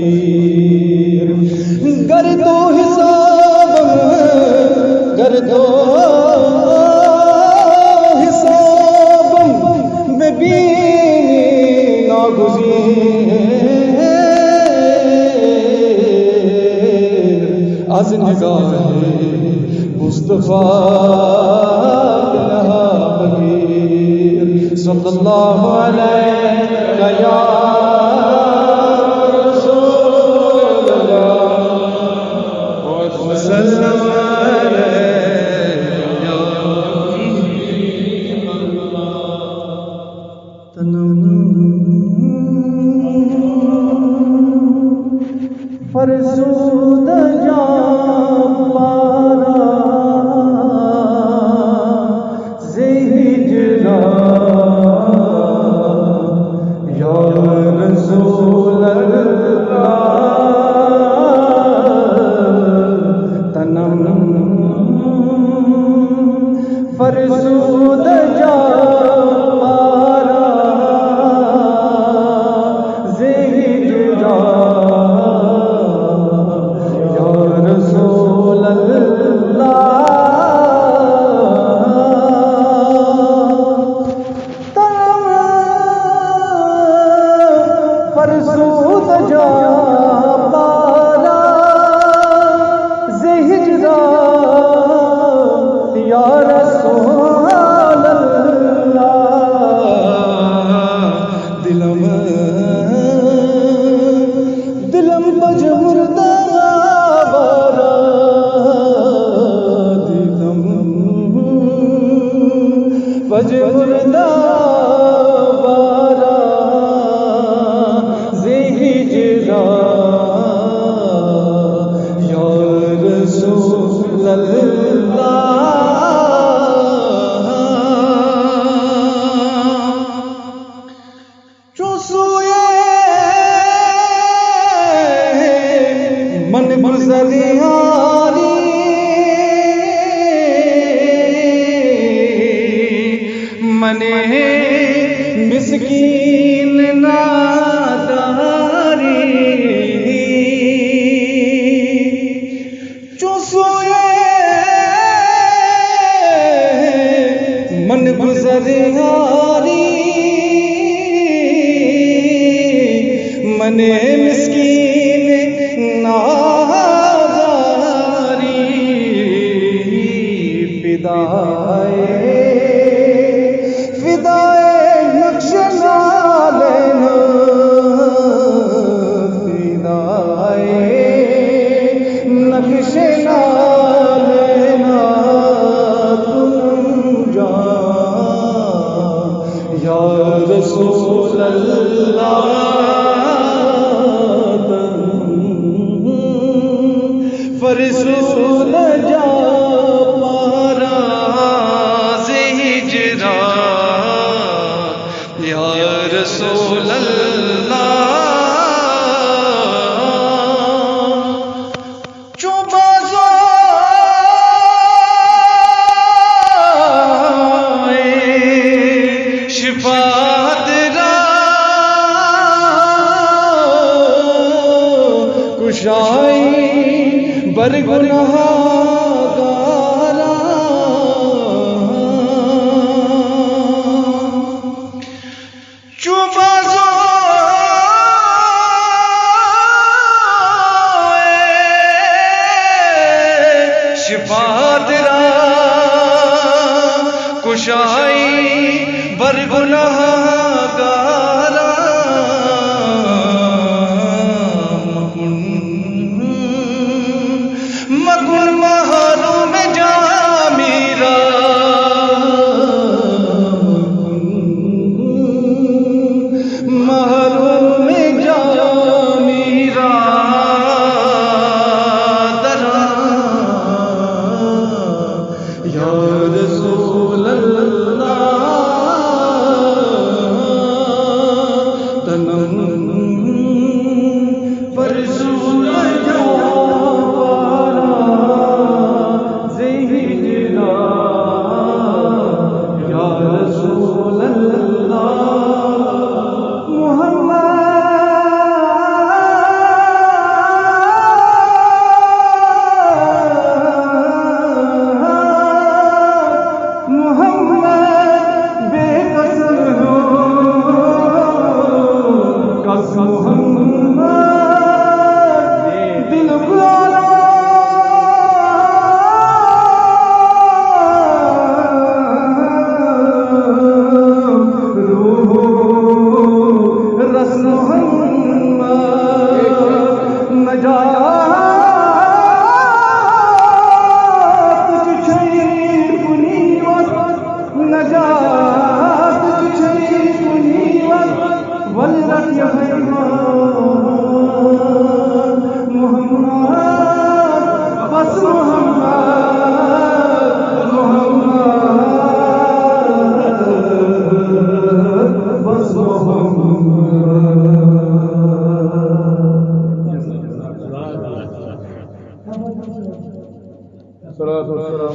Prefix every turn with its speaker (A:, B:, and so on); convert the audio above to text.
A: فقیر گر تو حساب میں بینی ناگزیر از نگاہ مصطفیٰ فقیر صلی اللہ علیہ یا رسول اللہ وسلم یا تنم فرسودا جان پارا زہجرا یا رسول اللہ تنم فرسودا جان پارا زہجرا فرسودا جان پارا زہجرا یا رسول اللہ دلم بج مردہ بارا دلم بج مردہ بارا زہجرا یا رسول اللہ جو سوئے من گزریاری من مسکین ناداری جو سوئے من گزریاری من مسکین ناداری فدائے نقش لینا فدائے نقش لینا تم جان یا رسول اللہ فرسودا جان پارا زہجرا یا رسول اللہ جو بازائے شفاعت را کشائی بر گنہگارا جو بازائے شفاعت را کشائی بر گنہگارا مکن محروم جان میرا محروم جان میرا درا یا رسول اللہ
B: الصلاة والسلام